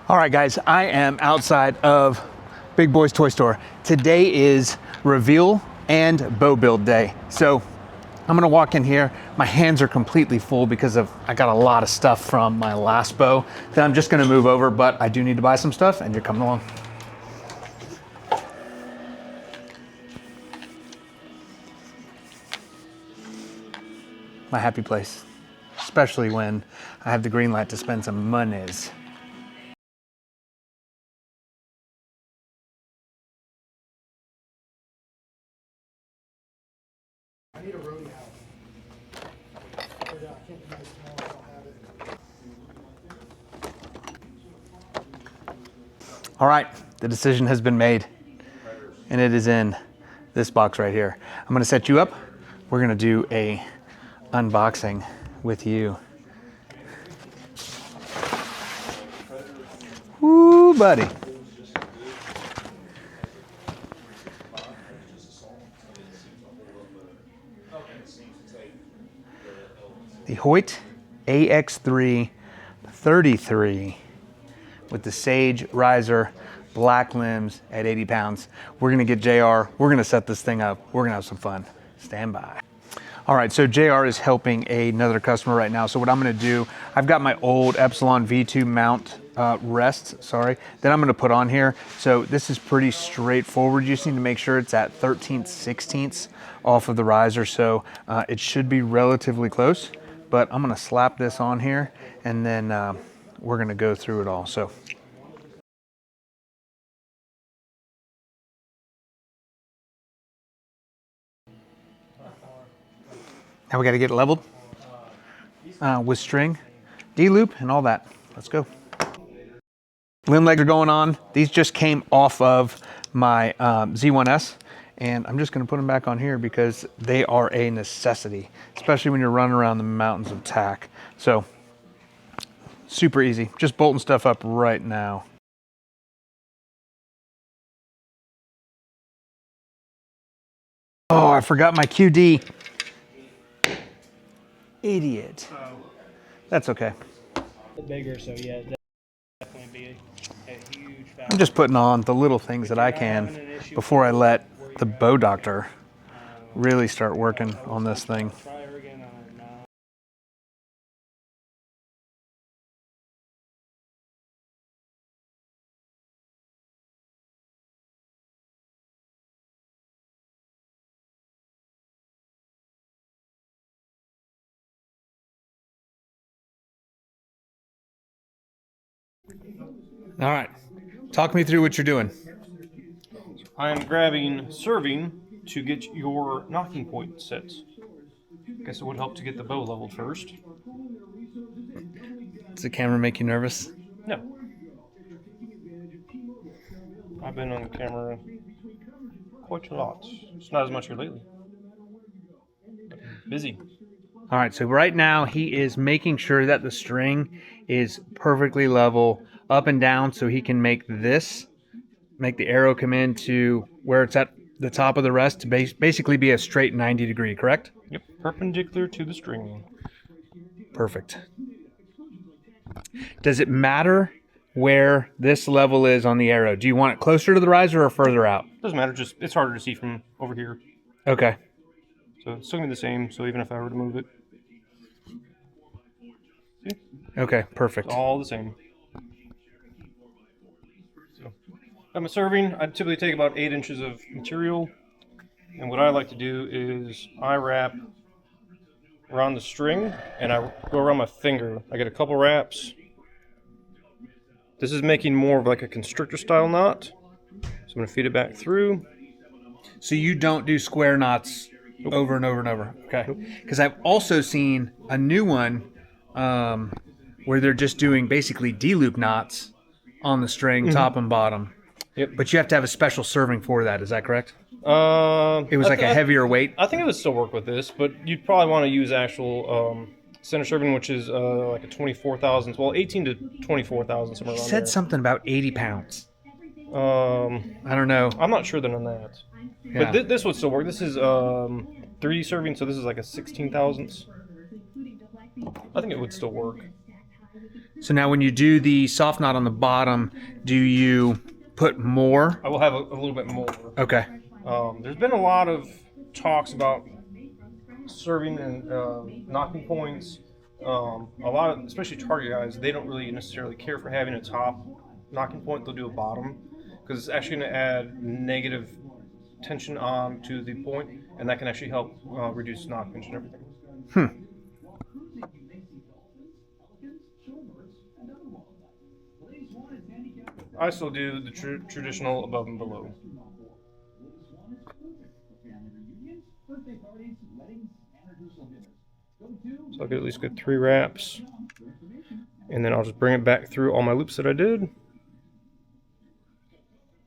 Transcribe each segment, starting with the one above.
All right, guys, I am outside of Big Boy's Toy Store. Today is reveal and bow build day. So I'm gonna walk in here. My hands are completely full because I got a lot of stuff from my last bow that I'm just gonna move over, but I do need to buy some stuff and you're coming along. My happy place, especially when I have the green light to spend some monies. I need a roadie out. I can't do this tomorrow, I don't have it. All right, the decision has been made and it is in this box right here. I'm gonna set you up. We're gonna do a unboxing with you. Woo, buddy. The Hoyt AX3 33 with the Sage riser, black limbs at 80 pounds. We're gonna get JR, we're gonna set this thing up, we're gonna have some fun. Stand by. All right, so JR is helping another customer right now. So what I'm gonna do, I've got my old Epsilon V2 mount rest, that I'm gonna put on here. So this is pretty straightforward. You just need to make sure it's at 13/16 off of the riser. So it should be relatively close, but I'm gonna slap this on here and then we're gonna go through it all. So. Now we got to get it leveled with string, D-loop, and all that. Let's go. Limb legs are going on. These just came off of my Z1S, and I'm just going to put them back on here because they are a necessity, especially when you're running around the mountains of tack. So, super easy. Just bolting stuff up right now. Oh, I forgot my QD. Idiot. That's okay. Bigger, so yeah, definitely be a huge factor. I'm just putting on the little things that I can before I let the bow doctor really start working on this thing. Try her again on her now. All right, talk me through what you're doing. I am grabbing serving to get your knocking point set. Guess it would help to get the bow leveled first. Does the camera make you nervous? No. I've been on camera quite a lot. It's not as much here lately. But busy. All right, so right now he is making sure that the string is perfectly level up and down so he can make the arrow come into where it's at the top of the rest to basically be a straight 90 degree, correct? Yep, perpendicular to the string. Perfect. Does it matter where this level is on the arrow? Do you want it closer to the riser or further out? Doesn't matter, just it's harder to see from over here. Okay. So it's still gonna be the same, so even if I were to move it. See? Okay, perfect. It's all the same. So I'm a serving. I typically take about 8 inches of material. And what I like to do is I wrap around the string and I go around my finger. I get a couple wraps. This is making more of like a constrictor style knot. So I'm going to feed it back through. So you don't do square knots over and over and over. Okay. Because I've also seen a new one where they're just doing basically D-loop knots on the string, top and bottom. Yep. But you have to have a special serving for that. Is that correct? It It was like a heavier weight. I think it would still work with this, but you'd probably want to use actual center serving, which is like a 24 thousandths. Well, 18 to 24 thousandths, somewhere He around said there. something about 80 pounds. I don't know. I'm not sure then on that. Yeah. But this would still work. This is 3D serving, so this is like a 16 thousandths. I think it would still work. So now when you do the soft knot on the bottom, do you put more? I will have a little bit more. Okay. There's been a lot of talks about serving and knocking points. A lot of, especially target guys, they don't really necessarily care for having a top knocking point. They'll do a bottom because it's actually going to add negative tension on to the point, and that can actually help reduce knock pinch and everything. I still do the traditional above and below. So I'll get at least good 3 wraps, and then I'll just bring it back through all my loops that I did.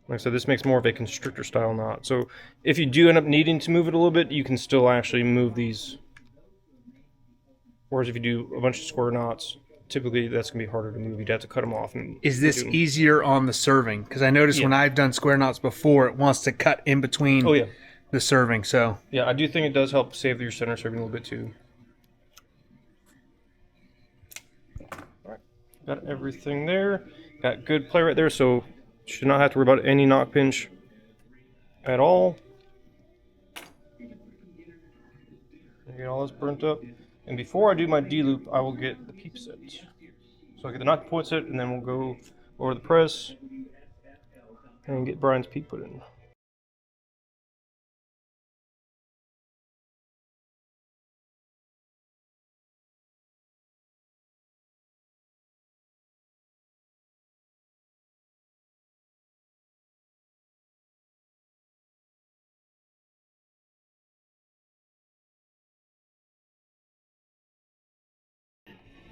Like I said, this makes more of a constrictor style knot. So if you do end up needing to move it a little bit, you can still actually move these. Whereas if you do a bunch of square knots, typically that's going to be harder to move. You'd have to cut them off. And Is this do 'em. easier on the serving? Because I noticed when I've done square knots before, it wants to cut in between Oh, yeah. the serving. So Yeah, I do think it does help save your center serving a little bit too. Alright, got everything there. Got good play right there, so should not have to worry about any knock pinch at all. Get all this burnt up. And before I do my D-loop, I will get the peep set. So I get the knock point set, and then we'll go over the press and get Brian's peep put in.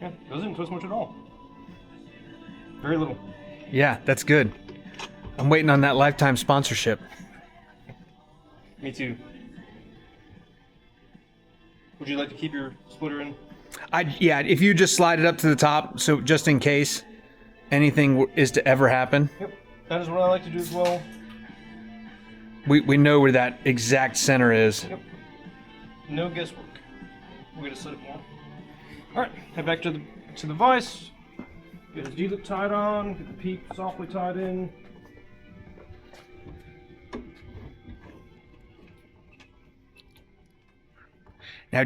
Yeah, doesn't twist much at all. Very little. yeah, that's good. I'm waiting on that lifetime sponsorship. Me too. Would you like to keep your splitter in? Yeah, if you just slide it up to the top, so just in case anything is to ever happen, Yep. That is what I like to do as well. we know where that exact center is. Yep. No guesswork. We're gonna set it more. All right. Head back to the vise. Get his D-loop tied on. Get the peep softly tied in. Now,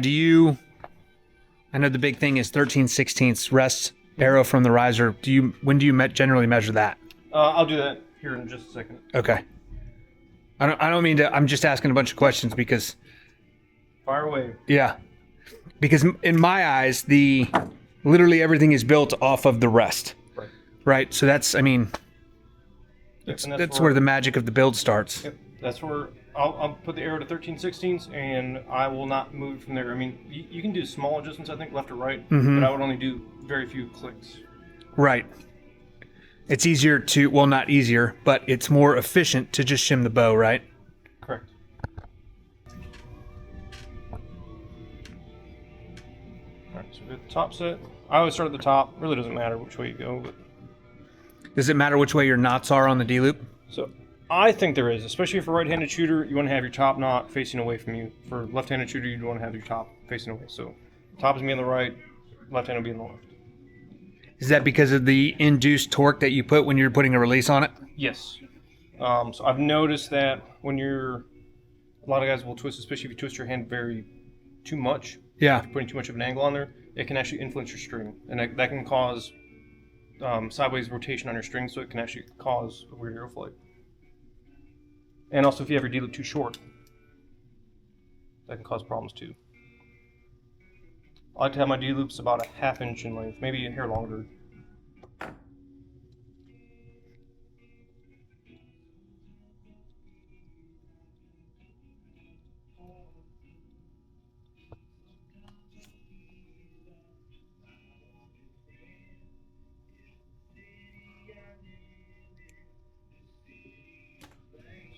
I know the big thing is 13/16 rest arrow from the riser. When do you generally measure that? I'll do that here in just a second. Okay. I don't mean to, I'm just asking a bunch of questions because, Fire away. yeah. Because in my eyes, literally everything is built off of the rest. Right. Right? So that's, I mean, Yep, and that's where the magic of the build starts. Yep. That's where I'll put the arrow to 13/16 and I will not move from there. I mean, you can do small adjustments, I think, left or right, but I would only do very few clicks. Right. It's easier to, well, not easier, but it's more efficient to just shim the bow, right? Correct. Alright, so we got the top set. I always start at the top. Really doesn't matter which way you go, but Does it matter which way your knots are on the D-loop? so I think there is, especially for a right-handed shooter, you want to have your top knot facing away from you. For left-handed shooter, you want to have your top facing away. So top is going to be on the right, left hand will be on the left. Is that because of the induced torque that you put when you're putting a release on it? Yes. So I've noticed that when a lot of guys will twist, especially if you twist your hand too much, Yeah. putting too much of an angle on there, it can actually influence your string, and that can cause sideways rotation on your string, so it can actually cause a weird airflight. And also, if you have your D-loop too short, that can cause problems too. I like to have my D-loops about a ½ inch in length, maybe a hair longer.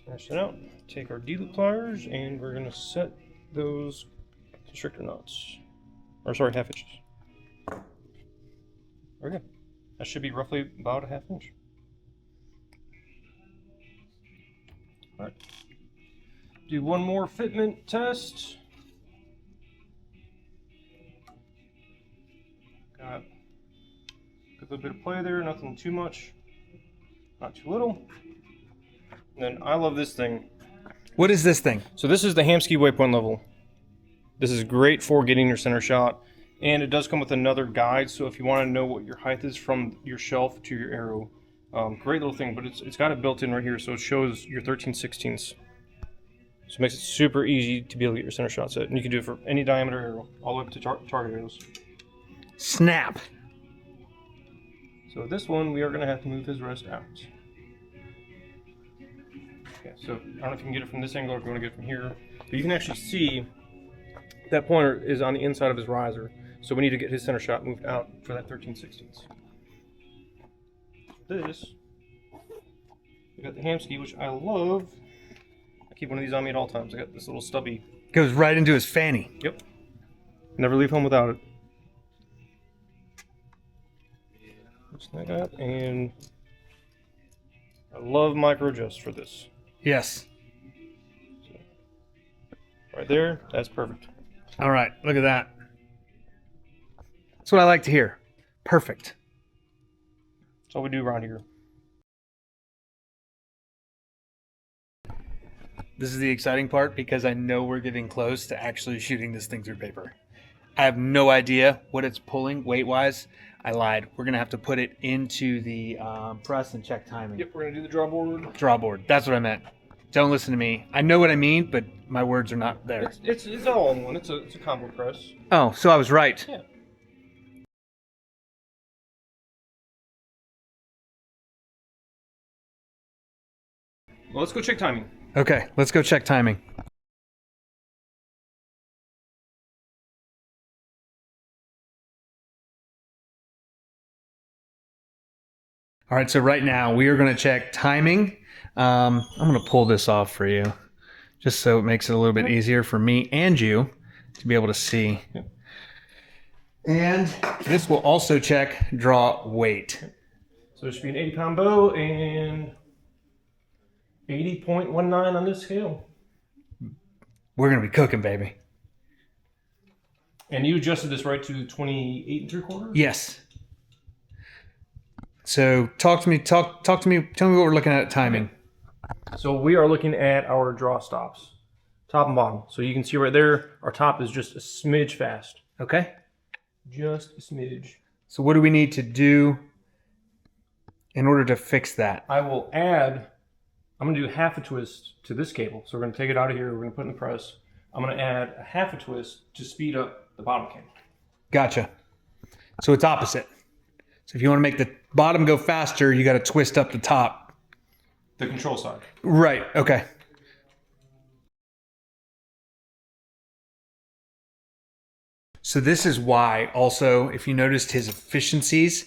Snatch that out. Take our D-loop pliers, and we're going to set those constrictor knots. Or sorry, ½ inches. Okay. That should be roughly about a ½ inch. Alright. Do one more fitment test. Got a little bit of play there, nothing too much, not too little. And then I love this thing. What is this thing? So this is the Hamskea waypoint level. This is great for getting your center shot, and it does come with another guide. So if you want to know what your height is from your shelf to your arrow, great little thing. But it's got it built in right here, so it shows your 13/16. So it makes it super easy to be able to get your center shot set, and you can do it for any diameter arrow, all the way up to target arrows. Snap. So with this one, we are going to have to move his rest out. Okay, so I don't know if you can get it from this angle or if you want to get it from here, but you can actually see that pointer is on the inside of his riser. So we need to get his center shot moved out for that 13/16. This, we got the Hamskea, which I love. I keep one of these on me at all times. I got this little stubby. Goes right into his fanny. Yep. Never leave home without it. Snag that, and I love micro adjust for this. Yes. So, right there, that's perfect. All right, look at that. That's what I like to hear. Perfect. That's all we do around here. This is the exciting part because I know we're getting close to actually shooting this thing through paper. I have no idea what it's pulling weight-wise. I lied. We're going to have to put it into the press and check timing. Yep, we're going to do the drawboard. Drawboard. That's what I meant. Don't listen to me. I know what I mean, but my words are not there. It's all in one. It's a combo press. Oh, so I was right. Yeah. Well, let's go check timing. Okay, let's go check timing. All right, so right now we are going to check timing. I'm going to pull this off for you, just so it makes it a little bit easier for me and you to be able to see. Yep. And this will also check draw weight. So there should be an 80-pound bow and 80.19 on this scale. We're going to be cooking, baby. And you adjusted this right to 28 3/4? Yes. So talk to me. Tell me what we're looking at timing. So we are looking at our draw stops, top and bottom. So you can see right there, our top is just a smidge fast. Okay. Just a smidge. So what do we need to do in order to fix that? I'm going to do half a twist to this cable. So we're going to take it out of here. We're going to put it in the press. I'm going to add a half a twist to speed up the bottom cable. Gotcha. So it's opposite. So if you want to make the bottom go faster, you got to twist up the top. The control side. Right. Okay. So this is why also, if you noticed his efficiencies,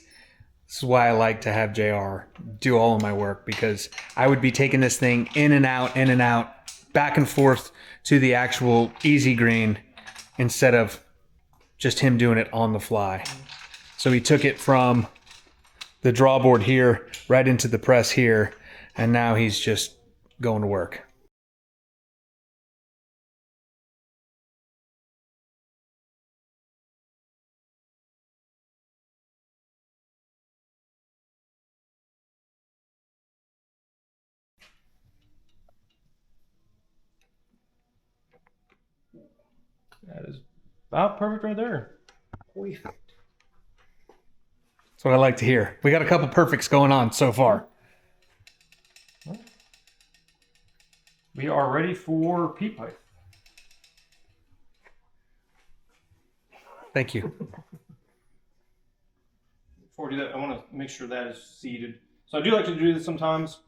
this is why I like to have JR do all of my work, because I would be taking this thing in and out, back and forth to the actual easy green instead of just him doing it on the fly. So he took it from the drawboard here right into the press here, and now he's just going to work. That is about perfect right there. That's what I like to hear. We got a couple perfects going on so far. We are ready for peat pipe. Thank you. Before we do that, I want to make sure that is seated. So I do like to do this sometimes.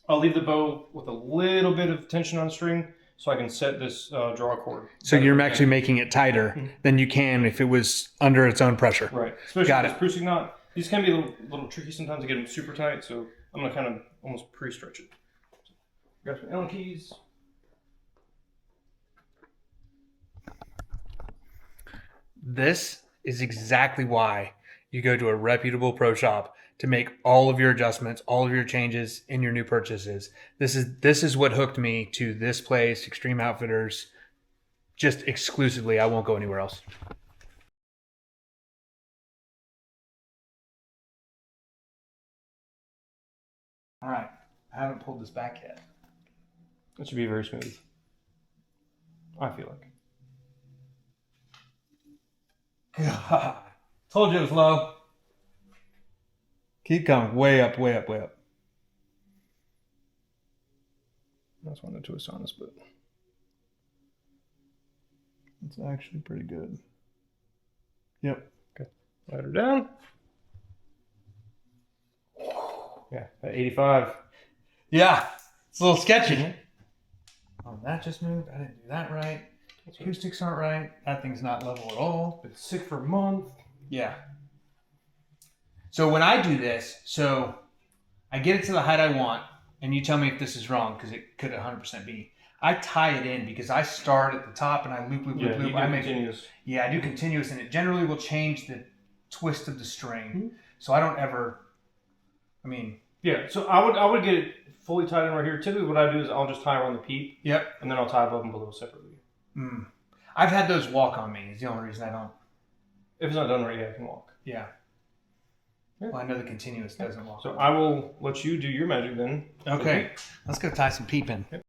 I'll leave the bow with a little bit of tension on the string so I can set this draw cord. So you're actually making it tighter than you can if it was under its own pressure. Right. Especially Got with it. this Prusik knot. These can be a little tricky sometimes to get them super tight, so I'm going to kind of almost pre-stretch it. Grab some Allen keys. This is exactly why you go to a reputable pro shop to make all of your adjustments, all of your changes in your new purchases. This is what hooked me to this place, Extreme Outfitters, just exclusively. I won't go anywhere else. All right. I haven't pulled this back yet. It should be very smooth. I feel like. God. Told you it was low. Keep coming. Way up, way up, way up. That's one of the twists on this, but It's actually pretty good. Yep. let her down. Yeah, at 85. Yeah. It's a little sketchy. Oh, that just moved. I didn't do that right. Acoustics aren't right. That thing's not level at all. Been sick for a month. Yeah. So when I do this, so I get it to the height I want, and you tell me if this is wrong, because it could 100% be. I tie it in because I start at the top and I loop, loop, loop, loop. I make continuous. Yeah, I do continuous, and it generally will change the twist of the string. So I don't ever. I mean. Yeah, so I would get it fully tied in right here. Typically, what I do is I'll just tie around the peep. Yep. And then I'll tie above and below separately. I've had those walk on me. Is the only reason I don't. If it's not done right, yeah, I can walk. Yeah. Well, I know the continuous doesn't walk. So I will let you do your magic then. Okay. Let's go tie some peep in. Yep.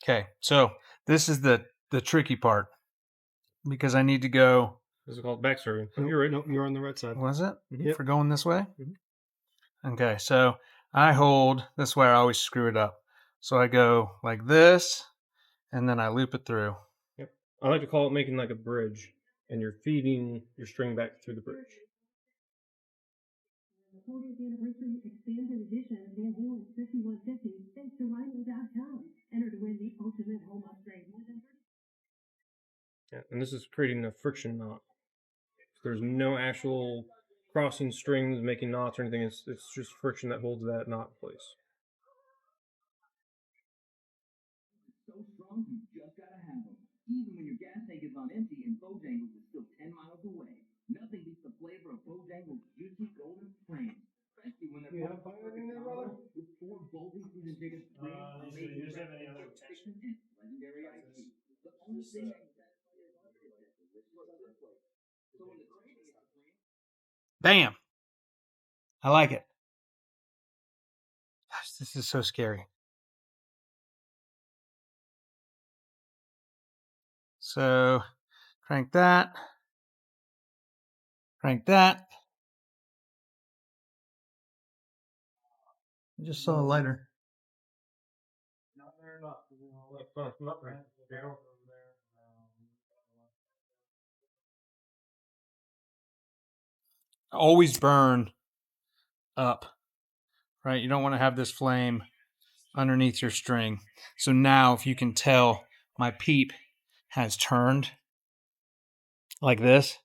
Okay, so this is the tricky part because I need to go. This is called back serving. Nope, You're right. Nope, you're on the right side. Was it Yep. for going this way? Mhm. Okay, so I hold this way. I always screw it up. So I go like this, and then I loop it through. Yep. I like to call it making like a bridge, and you're feeding your string back through the bridge. The 40th anniversary expanded edition of Van Halen's 5150 thanks to Rhino.com. Enter to win the ultimate home upgrade. More than 30. Yeah, and this is creating a friction knot. There's no actual crossing strings, making knots or anything. It's just friction that holds that knot in place. So strong, you just gotta have them. Even when your gas tank is on empty and Bojangles is still 10 miles away. Nothing beats the flavor of Bojangles' juicy golden flames. Especially when they're with 4 Boldy season tickets free. Amazing breakfast, and legendary iced tea. The only thing that can satisfy your hunger is that delicious other place. So when the craving is supreme, Bam! I like it. Gosh, this is so scary. So crank that. Crank that. I just saw a lighter. Always burn up, right? You don't want to have this flame underneath your string. So now, if you can tell, my peep has turned like this.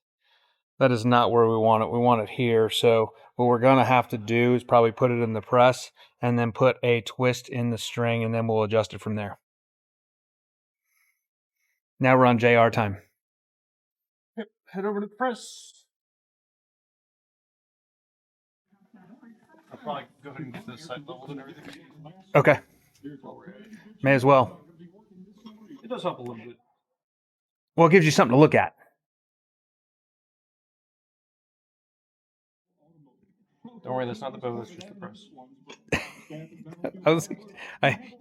That is not where we want it. We want it here. So what we're going to have to do is probably put it in the press and then put a twist in the string, and then we'll adjust it from there. Now we're on JR time. Yep, head over to the press. I'll probably go ahead and get the sight levels and everything. Okay. May as well. It does help a little bit. Well, it gives you something to look at. Don't worry, that's not the bow, that's just the press.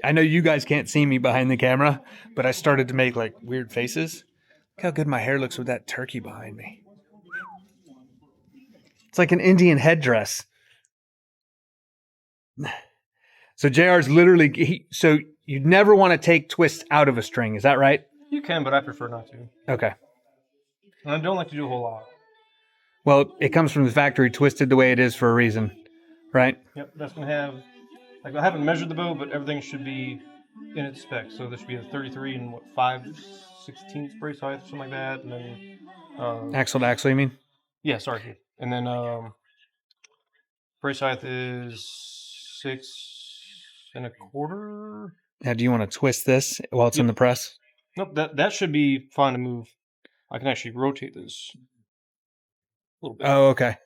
I know you guys can't see me behind the camera, but I started to make like weird faces. Look how good my hair looks with that turkey behind me. It's like an Indian headdress. So JR's literally, so you'd never want to take twists out of a string. Is that right? You can, but I prefer not to. Okay. And I don't like to do a whole lot. Well, it comes from the factory twisted the way it is for a reason, right? Yep, that's going to have, like I haven't measured the bow, but everything should be in its specs. So this should be a 33 and what, 5/16 brace height, something like that. And then Axle to axle, you mean? yeah, sorry. And then brace height is 6 1/4. Now, do you want to twist this while it's in the press? Nope, that should be fine to move. I can actually rotate this a little bit. Oh, okay.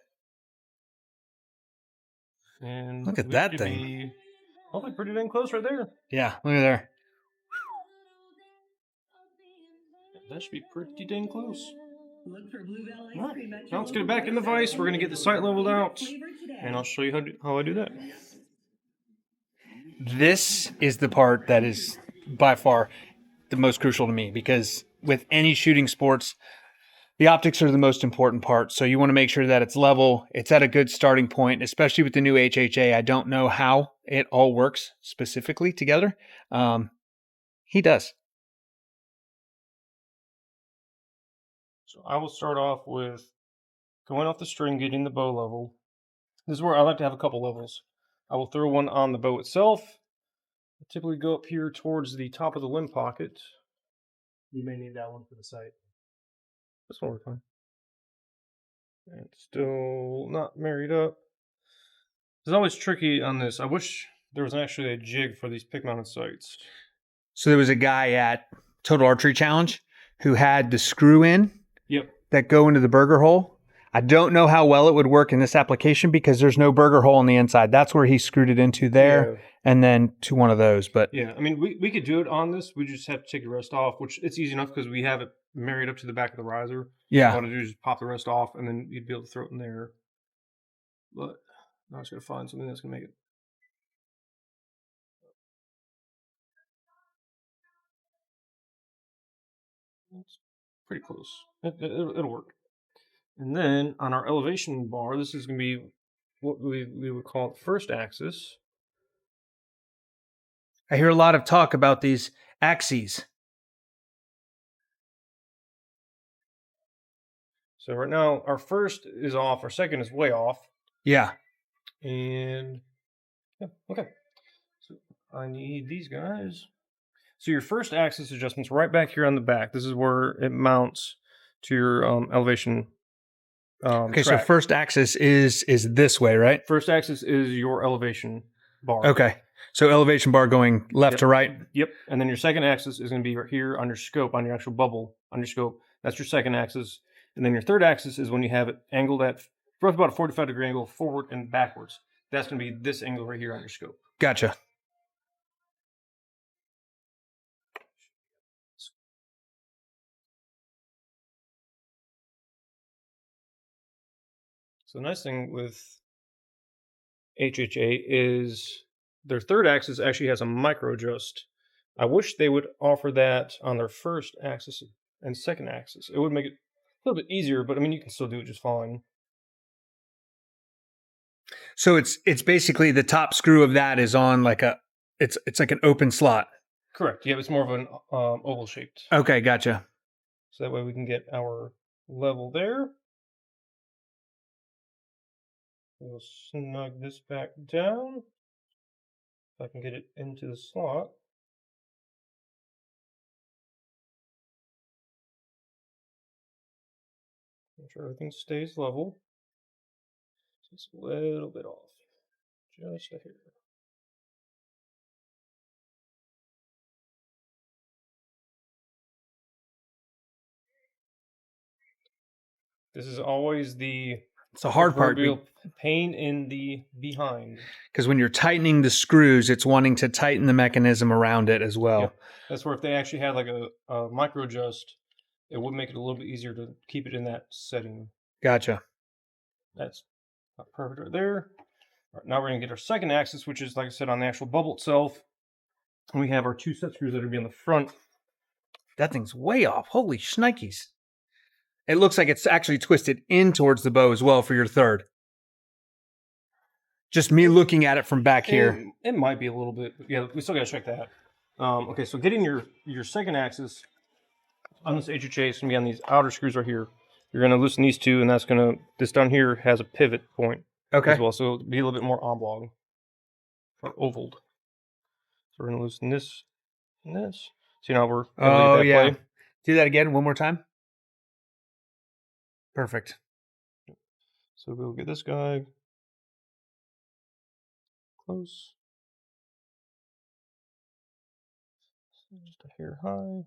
And Look at we that should thing. be hopefully pretty dang close right there. Yeah, look at there. That should be pretty dang close. Look for Blue Valley All Ice Cream right, at now let's get your it back in the vise. We're going to get the sight leveled out, and I'll show you how I do that. This is the part that is by far the most crucial to me, because with any shooting sports, the optics are the most important part. So you want to make sure that it's level, it's at a good starting point, especially with the new HHA. I don't know how it all works specifically together. He does. So I will start off with going off the string, getting the bow level. This is where I like to have a couple levels. I will throw one on the bow itself. I typically go up here towards the top of the limb pocket. You may need that one for the sight. This one will work fine. And still not married up. It's always tricky on this. I wish there was actually a jig for these pick mounted sights. So there was a guy at Total Archery Challenge who had the screw in Yep. that go into the burger hole. I don't know how well it would work in this application because there's no burger hole on the inside. That's where he screwed it into there and then to one of those. But Yeah, I mean, we could do it on this. We just have to take the rest off, which it's easy enough because we have it married up to the back of the riser. yeah, All I do is just pop the rest off, and then you'd be able to throw it in there. But now I just gotta find something that's gonna make it. It's pretty close. It'll work. And then on our elevation bar, this is gonna be what we would call the first axis. I hear a lot of talk about these axes. So right now, our first is off, our second is way off. Yeah. And yeah, okay. So I need these guys. So your first axis adjustment's right back here on the back. This is where it mounts to your elevation. Okay, track. so first axis is this way, right? First axis is your elevation bar. Okay. So elevation bar going left Yep. to right. Yep. And then your second axis is going to be right here on your scope, on your actual bubble, on your scope. That's your second axis. And then your third axis is when you have it angled at both about a 45-degree angle forward and backwards. That's going to be this angle right here on your scope. Gotcha. So the nice thing with HHA is their third axis actually has a micro adjust. I wish they would offer that on their first axis and second axis. It would make it a little bit easier, but I mean, you can still do it just fine. So it's basically the top screw of that is on like it's like an open slot. Correct. Yeah, it's more of an oval shaped. Okay, gotcha. So that way we can get our level there. We'll snug this back down. If I can get it into the slot. Make sure everything stays level. Just a little bit off. Just a hair. This is always the It's a hard part proverbial pain in the behind. because when you're tightening the screws, it's wanting to tighten the mechanism around it as well. Yep. That's where if they actually had like a micro adjust, it would make it a little bit easier to keep it in that setting. Gotcha. That's perfect right there. All right, now we're going to get our second axis, which is, like I said, on the actual bubble itself. And we have our 2 set screws that are going to be on the front. That thing's way off. Holy shnikes. It looks like it's actually twisted in towards the bow as well for your third. Just me looking at it from back here. It might be a little bit, but yeah, we still got to check that. Okay, so getting your second axis on this HHA is going to be on these outer screws right here. You're going to loosen these two, and that's going to, this down here has a pivot point Okay. as well, so it'll be a little bit more oblong or ovaled. So we're going to loosen this and this. See, now we're Oh, that yeah. play. Do that again one more time. Perfect. So we'll get this guy close. Just a hair high.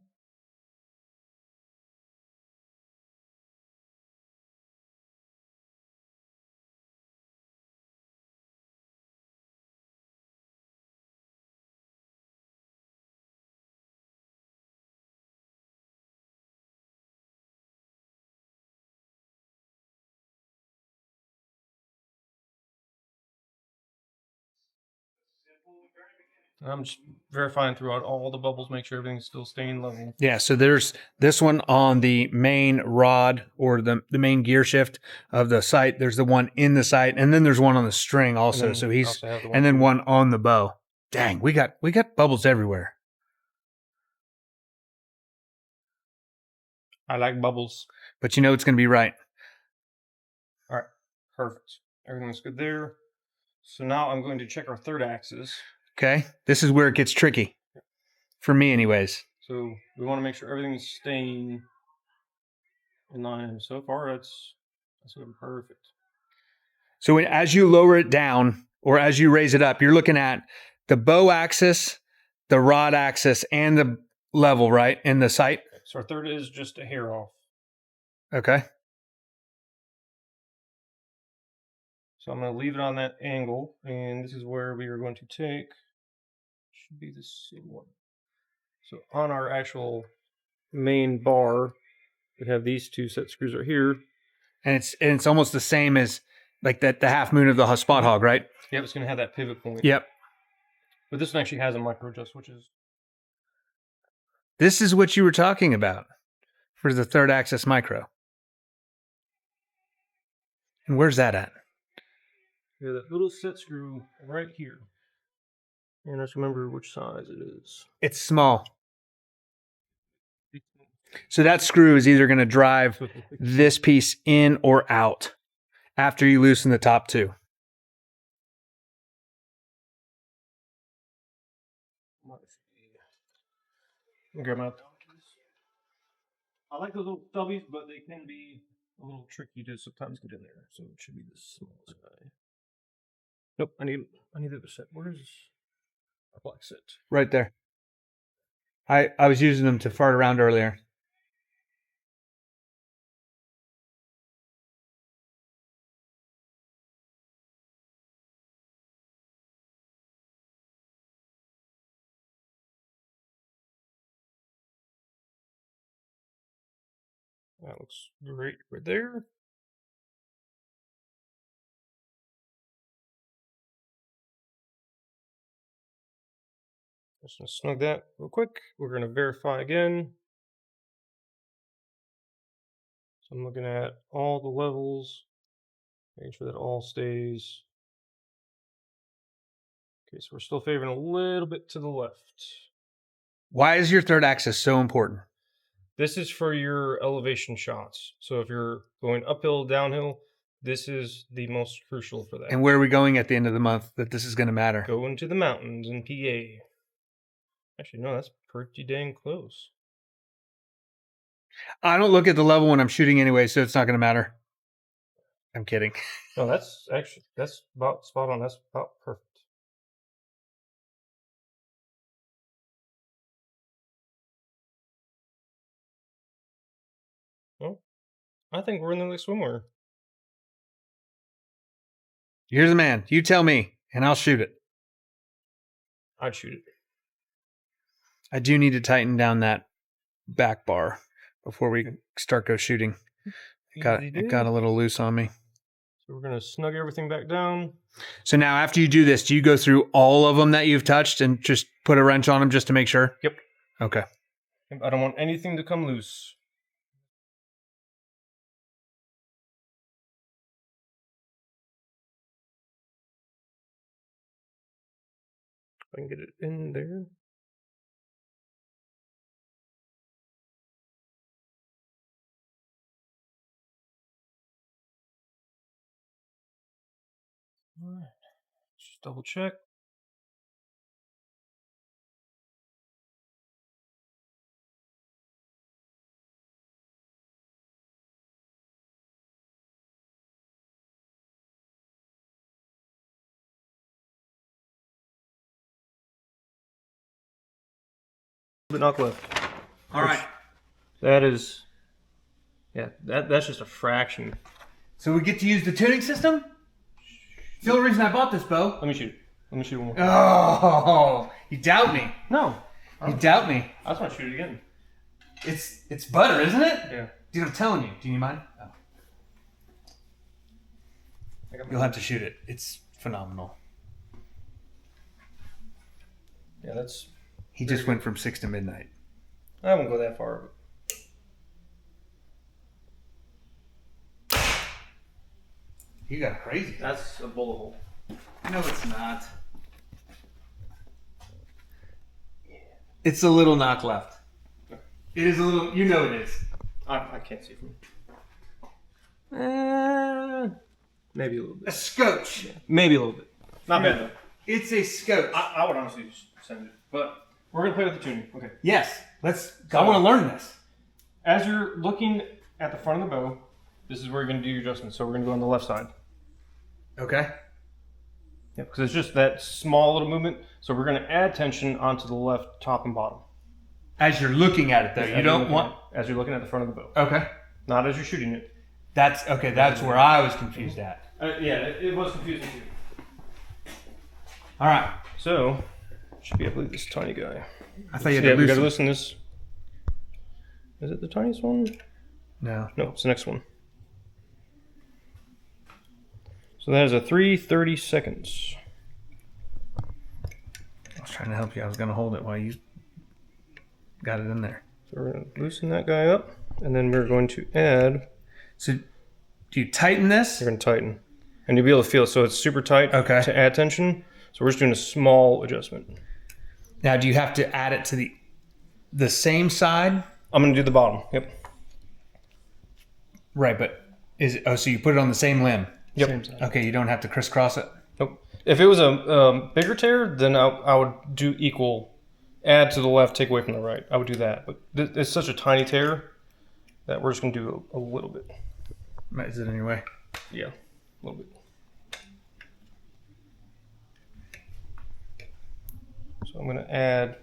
I'm just verifying throughout all the bubbles, make sure everything's still staying level. Yeah, so there's this one on the main rod or the main gear shift of the sight. There's the one in the sight, and then there's one on the string also. then So we he's also have the and then too. one on the bow. Dang, we got bubbles everywhere. I like bubbles. But you know it's gonna be right. All right, perfect. Everything's good there. So now I'm going to check our third axis. Okay. This is where it gets tricky. For me anyways. So we want to make sure everything's staying in line. So far, that's looking perfect. So as you lower it down or as you raise it up, you're looking at the bow axis, the rod axis, and the level, right? In the sight. So our third is just a hair off. Okay. So I'm going to leave it on that angle, and this is where we are going to take, should be the same one. So on our actual main bar, we have these 2 set screws right here. And it's almost the same as like that the half moon of the spot hog, right? Yep, it's going to have that pivot point. Yep. But this one actually has a micro adjust, which is This is what you were talking about for the third axis micro. And where's that at? that little set screw right here. And let's remember which size it is. It's small. So that screw is either going to drive this piece in or out after you loosen the top 2. Grab my. I like those little stubbies, but they can be a little tricky to sometimes get in there. So it should be the smallest guy. Nope, I need the other set. Where's our black set? Right there. I was using them to fart around earlier. That looks great right there. Just gonna snug that real quick. We're gonna verify again. So I'm looking at all the levels, making sure that all stays. Okay, so we're still favoring a little bit to the left. Why is your third axis so important? This is for your elevation shots. So if you're going uphill, downhill, this is the most crucial for that. And where are we going at the end of the month that this is going to matter? Go into the mountains in PA. Actually, no, that's pretty dang close. I don't look at the level when I'm shooting anyway, so it's not going to matter. I'm kidding. No, that's about spot on. That's about perfect. Well, I think we're in the swimwear. Here's a man. You tell me, and I'll shoot it. I'd shoot it. I do need to tighten down that back bar before we start go shooting. It got a little loose on me. So we're gonna snug everything back down. So now after you do this, do you go through all of them that you've touched and just put a wrench on them just to make sure? Yep. Okay. I don't want anything to come loose. I can get it in there. All right. Just double check. But not left. All right. That is, yeah, that's just a fraction. So we get to use the tuning system? It's the only reason I bought this bow. Let me shoot. Let me shoot one more. Oh, you doubt me. No. You doubt me. I just want to shoot it again. It's butter, isn't it? Yeah. Dude, I'm telling you. Do you need mine? Oh. You'll have to shoot it. It's phenomenal. Yeah, that's. He just went from 6 to midnight. I won't go that far. You got crazy. That's a bullet hole. No, it's not. It's a little knock left. It is a little. You know it is. I can't see from maybe a little A bit. scotch. Maybe a little bit. Not bad though. It's a scotch. I would honestly just send it, but we're gonna play with the tuning. Okay. Yes. I want to learn this. As you're looking at the front of the bow, this is where you're gonna do your adjustments. So we're gonna go on the left side. Okay. Yeah, because it's just that small little movement. So we're gonna add tension onto the left top and bottom. As you're looking at it, though, you don't want. As you're looking at the front of the bow, Okay. not as you're shooting it. That's okay. That's where I was confused at. Yeah, it was confusing too. All right. So should be able to leave this tiny guy. I thought you had Yeah, to we gotta loosen. loosen this. Is it the tiniest one? No. No, it's the next one. So that is a 3:30 seconds. I was trying to help you. I was going to hold it while you got it in there. So we're gonna loosen that guy up, and then we're going to add. So, do you tighten this? You're gonna tighten, and you'll be able to feel it. So it's super tight. Okay. To add tension. So we're just doing a small adjustment. Now, do you have to add it to the same side? I'm gonna do the bottom. Yep. Right, but is it? Oh, so you put it on the same limb. Yep. Same side. Okay, you don't have to crisscross it. Nope. If it was a bigger tear, then I would do equal. Add to the left, take away from the right. I would do that. But it's such a tiny tear that we're just going to do a little bit. Is it anyway? Yeah, a little bit. So I'm going to add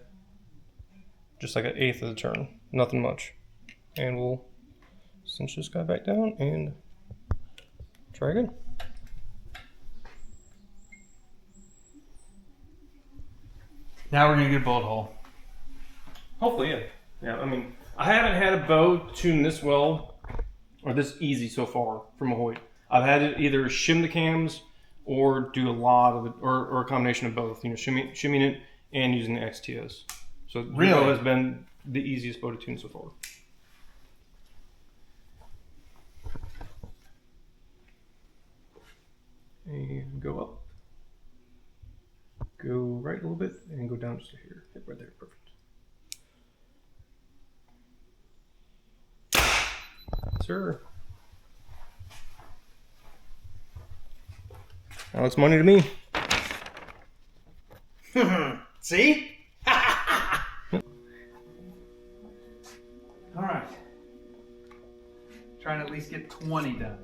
just like 1/8 of the turn. Nothing much. And we'll cinch this guy back down and try again. Now we're gonna get a bullet hole. Hopefully, yeah. Yeah, I mean, I haven't had a bow tuned this well or this easy so far from a Hoyt. I've had it either shim the cams or do a lot of it, or a combination of both. You know, shimming it and using the XTS. So the Really? bow has been the easiest bow to tune so far. And go up. Go right a little bit and go down just to here. Yep, right there, perfect. Sir. That looks money to me. See? All right. get 20 done.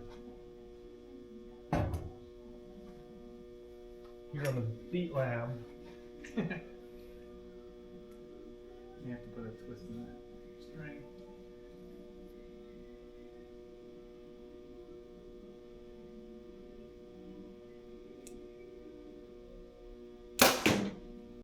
You're on the Beat Lab. You have to put a twist in that.